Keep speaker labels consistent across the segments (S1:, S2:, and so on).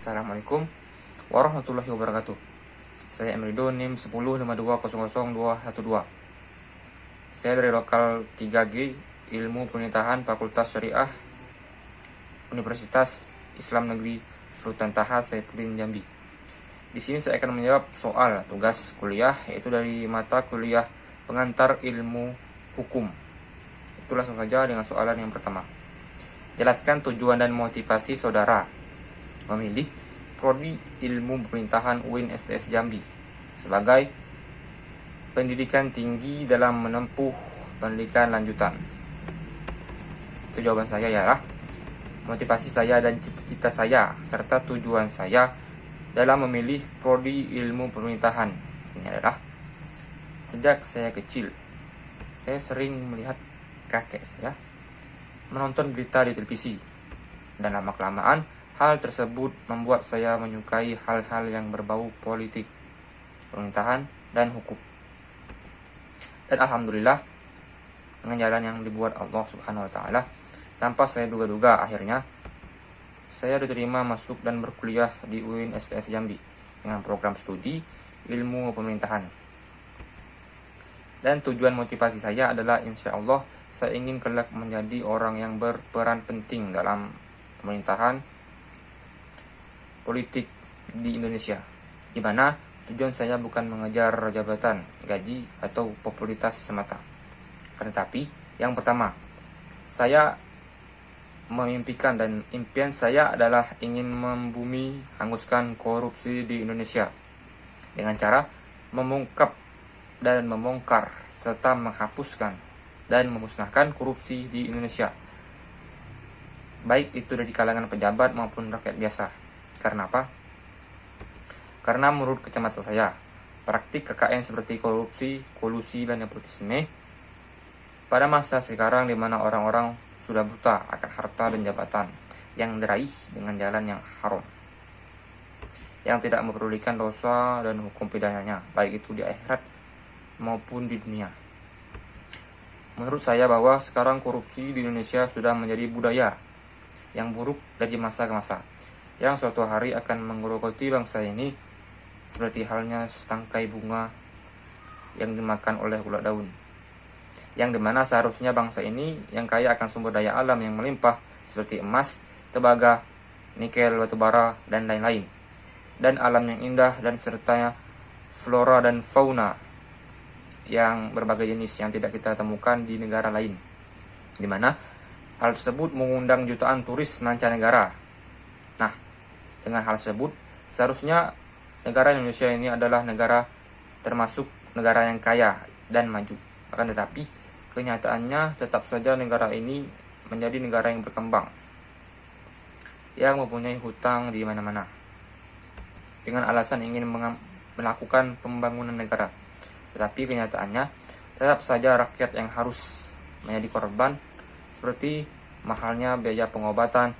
S1: Assalamualaikum warahmatullahi wabarakatuh. Saya Emrido, NIM 1052000212. Saya dari lokal 3G Ilmu Pemerintahan Fakultas Syariah Universitas Islam Negeri Sultan Taha Saifuddin Jambi. Di sini saya akan menjawab soal tugas kuliah, yaitu dari mata kuliah pengantar ilmu hukum. Itu langsung saja dengan soalan yang pertama. Jelaskan tujuan dan motivasi saudara memilih Prodi Ilmu Pemerintahan UIN STS Jambi sebagai pendidikan tinggi dalam menempuh pendidikan lanjutan. Itu jawaban saya ya. Motivasi saya dan cita-cita saya serta tujuan saya dalam memilih Prodi Ilmu Pemerintahan ini adalah, sejak saya kecil saya sering melihat kakek saya menonton berita di televisi, dan lama-kelamaan hal tersebut membuat saya menyukai hal-hal yang berbau politik, pemerintahan, dan hukum. Dan alhamdulillah, dengan jalan yang dibuat Allah Subhanahu wa taala, tanpa saya duga-duga, akhirnya saya diterima masuk dan berkuliah di UIN STS Jambi dengan program studi Ilmu Pemerintahan. Dan tujuan motivasi saya adalah insya Allah saya ingin kelak menjadi orang yang berperan penting dalam pemerintahan politik di Indonesia, di mana tujuan saya bukan mengejar jabatan, gaji, atau popularitas semata. Tetapi yang pertama, saya memimpikan dan impian saya adalah ingin membumi hanguskan korupsi di Indonesia dengan cara mengungkap dan membongkar serta menghapuskan dan memusnahkan korupsi di Indonesia, baik itu dari kalangan pejabat maupun rakyat biasa. Karena apa? Karena menurut kacamata saya, praktik KKN seperti korupsi, kolusi, dan nepotisme pada masa sekarang di mana orang-orang sudah buta akan harta dan jabatan yang diraih dengan jalan yang haram, yang tidak memperdulikan dosa dan hukum pidananya, baik itu di akhirat maupun di dunia. Menurut saya bahwa sekarang korupsi di Indonesia sudah menjadi budaya yang buruk dari masa ke masa, yang suatu hari akan menggerogoti bangsa ini seperti halnya setangkai bunga yang dimakan oleh ulat daun, yang dimana seharusnya bangsa ini yang kaya akan sumber daya alam yang melimpah seperti emas, tembaga, nikel, batu bara, dan lain-lain, dan alam yang indah dan serta flora dan fauna yang berbagai jenis yang tidak kita temukan di negara lain, di mana hal tersebut mengundang jutaan turis mancanegara. Nah, dengan hal tersebut seharusnya negara Indonesia ini adalah negara termasuk negara yang kaya dan maju. Akan tetapi kenyataannya tetap saja negara ini menjadi negara yang berkembang, yang mempunyai hutang di mana-mana dengan alasan ingin melakukan pembangunan negara. Tetapi kenyataannya tetap saja rakyat yang harus menjadi korban, seperti mahalnya biaya pengobatan,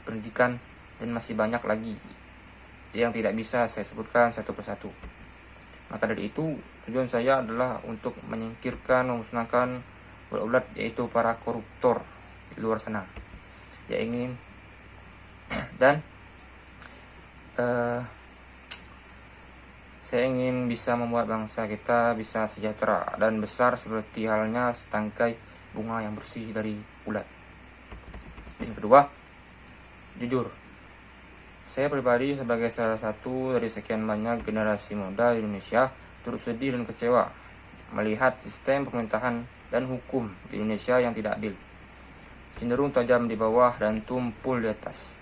S1: pendidikan, dan masih banyak lagi yang tidak bisa saya sebutkan satu persatu. Maka dari itu, tujuan saya adalah untuk menyingkirkan, memusnahkan ulat-ulat, yaitu para koruptor di luar sana. Ya ingin dan saya ingin bisa membuat bangsa kita bisa sejahtera dan besar seperti halnya setangkai bunga yang bersih dari ulat. Yang kedua, jujur. Saya pribadi sebagai salah satu dari sekian banyak generasi muda Indonesia turut sedih dan kecewa melihat sistem pemerintahan dan hukum di Indonesia yang tidak adil, cenderung tajam di bawah dan tumpul di atas,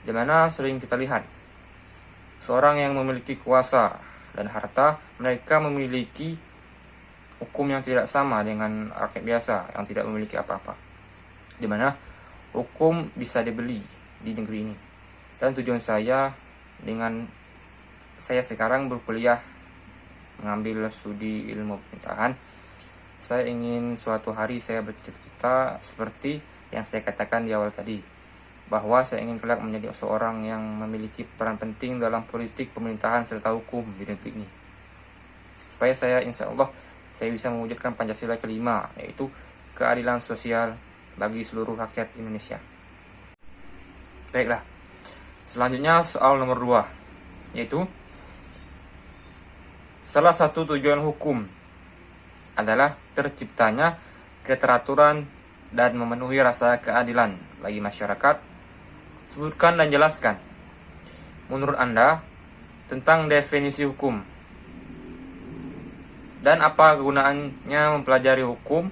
S1: di mana sering kita lihat seorang yang memiliki kuasa dan harta, mereka memiliki hukum yang tidak sama dengan rakyat biasa yang tidak memiliki apa-apa, di mana hukum bisa dibeli di negeri ini. Dan tujuan saya dengan saya sekarang berkuliah mengambil studi ilmu pemerintahan, saya ingin suatu hari saya bercita-cita seperti yang saya katakan di awal tadi, bahwa saya ingin kelak menjadi seorang yang memiliki peran penting dalam politik, pemerintahan, serta hukum di negeri ini, supaya saya insya Allah saya bisa mewujudkan Pancasila kelima, yaitu keadilan sosial bagi seluruh rakyat Indonesia. Baiklah, Selanjutnya soal nomor 2, yaitu salah satu tujuan hukum adalah terciptanya keteraturan dan memenuhi rasa keadilan bagi masyarakat. Sebutkan dan jelaskan menurut Anda tentang definisi hukum dan apa kegunaannya mempelajari hukum,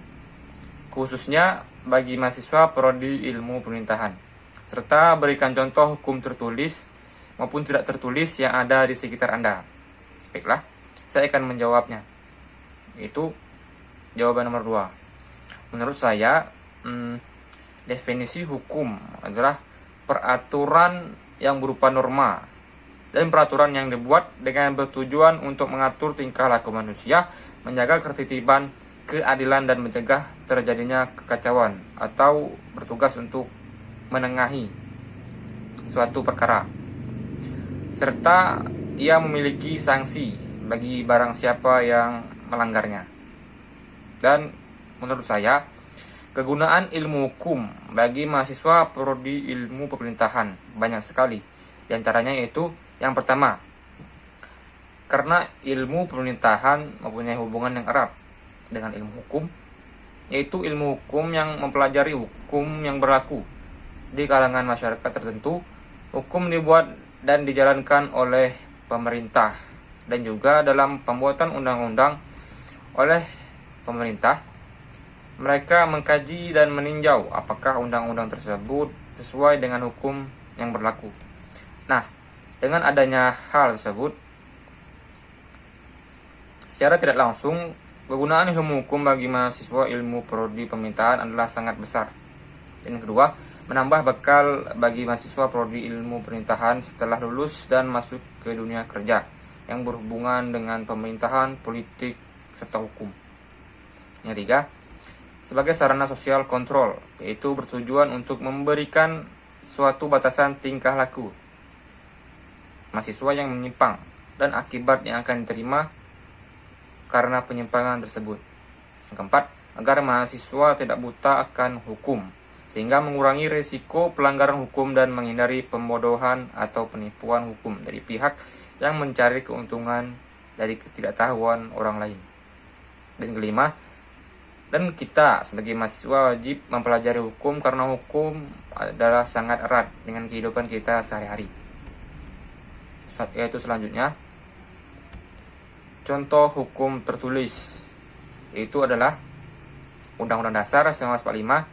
S1: khususnya bagi mahasiswa prodi ilmu pemerintahan, serta berikan contoh hukum tertulis maupun tidak tertulis yang ada di sekitar Anda. Baiklah, saya akan menjawabnya. Itu jawaban nomor 2. Menurut saya, definisi hukum adalah peraturan yang berupa norma dan peraturan yang dibuat dengan bertujuan untuk mengatur tingkah laku manusia, menjaga ketertiban, keadilan, dan mencegah terjadinya kekacauan, atau bertugas untuk menengahi suatu perkara, serta ia memiliki sanksi bagi barang siapa yang melanggarnya. Dan menurut saya, kegunaan ilmu hukum bagi mahasiswa prodi ilmu pemerintahan banyak sekali. Di antaranya yaitu yang pertama, karena ilmu pemerintahan mempunyai hubungan yang erat dengan ilmu hukum, yaitu ilmu hukum yang mempelajari hukum yang berlaku di kalangan masyarakat tertentu. Hukum dibuat dan dijalankan oleh pemerintah dan juga dalam pembuatan undang-undang oleh pemerintah. Mereka mengkaji dan meninjau apakah undang-undang tersebut sesuai dengan hukum yang berlaku. Nah, dengan adanya hal tersebut, secara tidak langsung, kegunaan ilmu hukum bagi mahasiswa ilmu prodi pemerintahan adalah sangat besar. Dan yang kedua, menambah bekal bagi mahasiswa prodi ilmu pemerintahan setelah lulus dan masuk ke dunia kerja yang berhubungan dengan pemerintahan, politik, serta hukum. Yang ketiga, sebagai sarana sosial kontrol, yaitu bertujuan untuk memberikan suatu batasan tingkah laku mahasiswa yang menyimpang dan akibat yang akan diterima karena penyimpangan tersebut. Yang keempat, agar mahasiswa tidak buta akan hukum, sehingga mengurangi risiko pelanggaran hukum dan menghindari pembodohan atau penipuan hukum dari pihak yang mencari keuntungan dari ketidaktahuan orang lain. Dan kelima, dan kita sebagai mahasiswa wajib mempelajari hukum karena hukum adalah sangat erat dengan kehidupan kita sehari-hari. Yaitu selanjutnya, contoh hukum tertulis, itu adalah Undang-Undang Dasar 1945,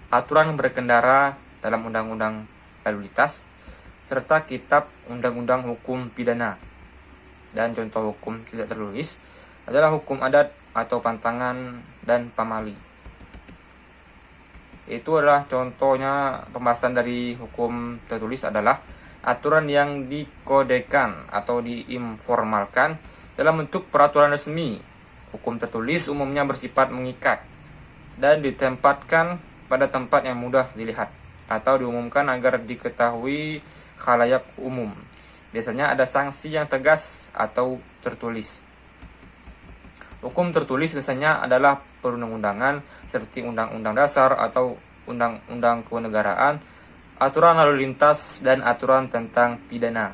S1: aturan berkendara dalam Undang-Undang Lalu Lintas, serta Kitab Undang-Undang Hukum Pidana. Dan contoh hukum tidak tertulis adalah hukum adat atau pantangan dan pamali. Itu adalah contohnya. Pembahasan dari hukum tertulis adalah aturan yang dikodekan atau diinformalkan dalam bentuk peraturan resmi. Hukum tertulis umumnya bersifat mengikat dan ditempatkan pada tempat yang mudah dilihat atau diumumkan agar diketahui khalayak umum. Biasanya ada sanksi yang tegas atau tertulis. Hukum tertulis biasanya adalah perundang-undangan seperti Undang-Undang Dasar atau Undang-Undang Kewarganegaraan, aturan lalu lintas, dan aturan tentang pidana.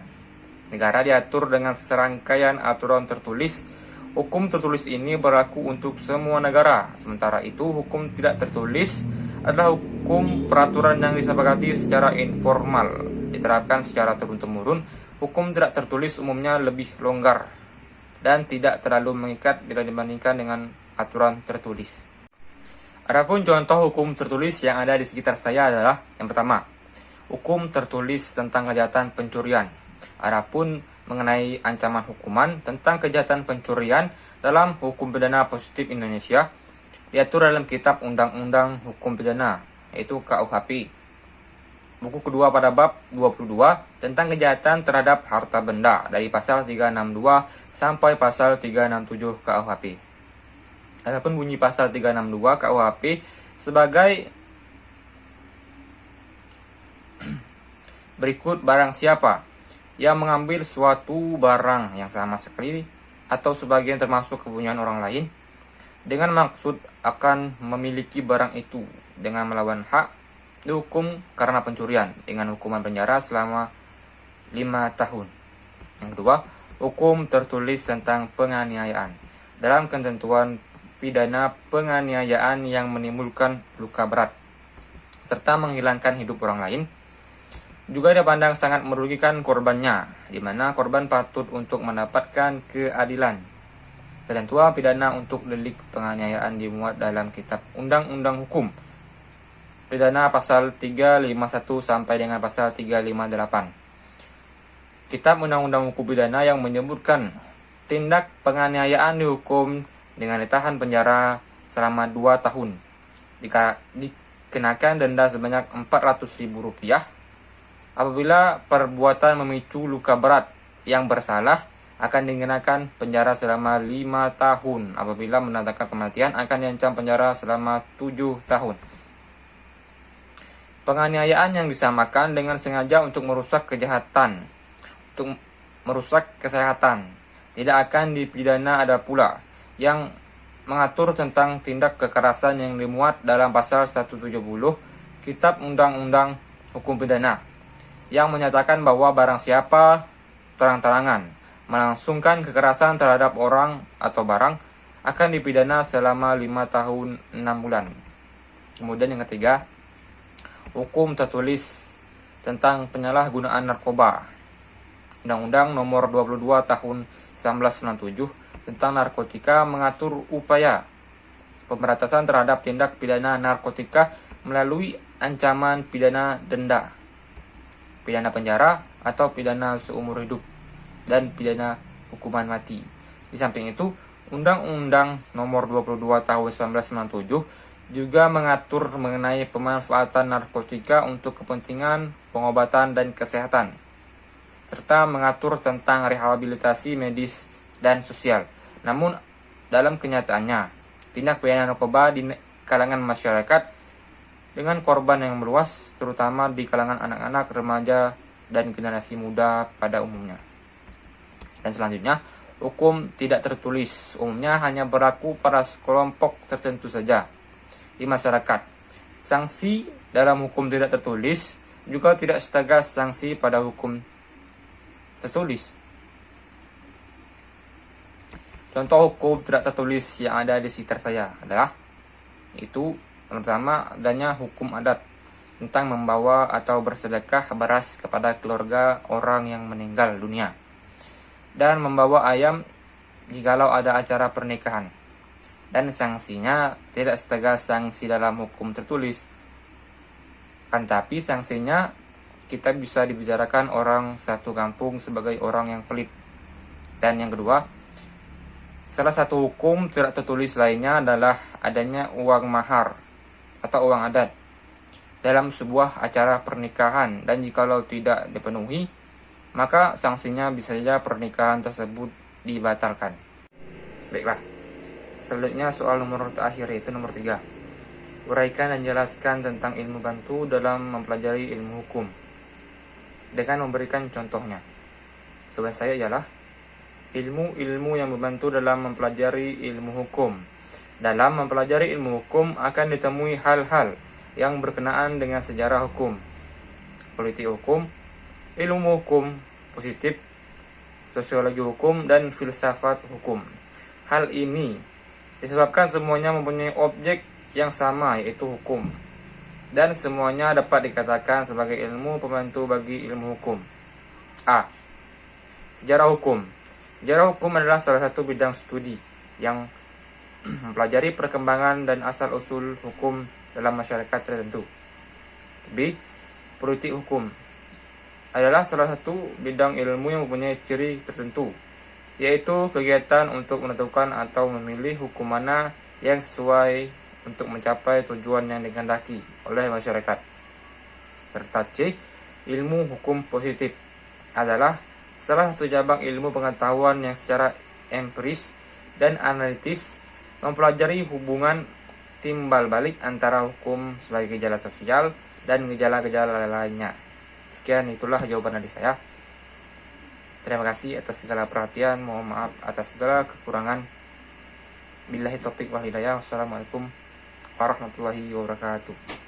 S1: Negara diatur dengan serangkaian aturan tertulis. Hukum tertulis ini berlaku untuk semua negara. Sementara itu, hukum tidak tertulis adalah hukum peraturan yang disepakati secara informal, diterapkan secara turun-temurun. Hukum tidak tertulis umumnya lebih longgar dan tidak terlalu mengikat bila dibandingkan dengan aturan tertulis. Adapun contoh hukum tertulis yang ada di sekitar saya adalah yang pertama, hukum tertulis tentang kejahatan pencurian. Adapun mengenai ancaman hukuman tentang kejahatan pencurian dalam Hukum Pidana Positif Indonesia diatur dalam Kitab Undang-Undang Hukum Pidana, yaitu KUHP. Buku kedua pada bab 22 tentang kejahatan terhadap harta benda dari pasal 362 sampai pasal 367 KUHP. Adapun bunyi pasal 362 KUHP sebagai berikut: barang siapa yang mengambil suatu barang yang sama sekali atau sebagian termasuk kepunyaan orang lain dengan maksud akan memiliki barang itu dengan melawan hak, dihukum karena pencurian dengan hukuman penjara selama 5 tahun. Yang kedua, hukum tertulis tentang penganiayaan. Dalam ketentuan pidana penganiayaan yang menimbulkan luka berat serta menghilangkan hidup orang lain juga dipandang sangat merugikan korbannya, di mana korban patut untuk mendapatkan keadilan. Ketentuan pidana untuk delik penganiayaan dimuat dalam Kitab Undang-Undang Hukum Pidana pasal 351 sampai dengan pasal 358. Kitab Undang-Undang Hukum Pidana yang menyebutkan tindak penganiayaan dihukum dengan ditahan penjara selama 2 tahun, dikenakan denda sebanyak Rp400.000. Apabila perbuatan memicu luka berat, yang bersalah akan dikenakan penjara selama 5 tahun. Apabila mendatangkan kematian, akan diancam penjara selama 7 tahun. Penganiayaan yang disamakan dengan sengaja untuk merusak kesehatan tidak akan dipidana. Ada pula yang mengatur tentang tindak kekerasan yang dimuat dalam pasal 170 Kitab Undang-Undang Hukum Pidana, yang menyatakan bahwa barang siapa terang-terangan melangsungkan kekerasan terhadap orang atau barang akan dipidana selama 5 tahun 6 bulan. Kemudian yang ketiga, hukum tertulis tentang penyalahgunaan narkoba. Undang-Undang Nomor 22 Tahun 1997 tentang narkotika mengatur upaya pemberantasan terhadap tindak pidana narkotika melalui ancaman pidana denda, pidana penjara atau pidana seumur hidup, dan pidana hukuman mati. Di samping itu, Undang-Undang Nomor 22 Tahun 1997 juga mengatur mengenai pemanfaatan narkotika untuk kepentingan pengobatan dan kesehatan, serta mengatur tentang rehabilitasi medis dan sosial. Namun, dalam kenyataannya, tindak pidana narkoba di kalangan masyarakat dengan korban yang meluas, terutama di kalangan anak-anak, remaja, dan generasi muda pada umumnya. Dan selanjutnya, hukum tidak tertulis umumnya hanya berlaku pada sekelompok tertentu saja di masyarakat. Sanksi dalam hukum tidak tertulis juga tidak setegas sanksi pada hukum tertulis. Contoh hukum tidak tertulis yang ada di sekitar saya adalah pertama, adanya hukum adat tentang membawa atau bersedekah beras kepada keluarga orang yang meninggal dunia, dan membawa ayam jikalau ada acara pernikahan. Dan sanksinya tidak setegas sanksi dalam hukum tertulis. Kan tapi sanksinya kita bisa dibicarakan orang satu kampung sebagai orang yang pelit. Dan yang kedua, salah satu hukum tidak tertulis lainnya adalah adanya uang mahar atau uang adat dalam sebuah acara pernikahan, dan jikalau tidak dipenuhi, maka sanksinya bisa saja pernikahan tersebut dibatalkan. Baiklah. Selanjutnya soal nomor terakhir, yaitu nomor 3. Uraikan dan jelaskan tentang ilmu bantu dalam mempelajari ilmu hukum dengan memberikan contohnya. Tugas saya ialah ilmu-ilmu yang membantu dalam mempelajari ilmu hukum. Dalam mempelajari ilmu hukum akan ditemui hal-hal yang berkenaan dengan sejarah hukum, politik hukum, ilmu hukum positif, sosiologi hukum, dan filsafat hukum. Hal ini disebabkan semuanya mempunyai objek yang sama, yaitu hukum, dan semuanya dapat dikatakan sebagai ilmu pembantu bagi ilmu hukum. A. Sejarah hukum. Sejarah hukum adalah salah satu bidang studi yang mempelajari perkembangan dan asal-usul hukum dalam masyarakat tertentu. B. Politik hukum adalah salah satu bidang ilmu yang mempunyai ciri tertentu, yaitu kegiatan untuk menentukan atau memilih hukum mana yang sesuai untuk mencapai tujuan yang dikehendaki oleh masyarakat. Serta C. Ilmu hukum positif adalah salah satu cabang ilmu pengetahuan yang secara empiris dan analitis mempelajari hubungan timbal balik antara hukum sebagai gejala sosial dan gejala-gejala lainnya. Sekian, itulah jawaban dari saya. Terima kasih atas segala perhatian. Mohon maaf atas segala kekurangan. Billahi taufiq wal hidayah. Wassalamualaikum warahmatullahi wabarakatuh.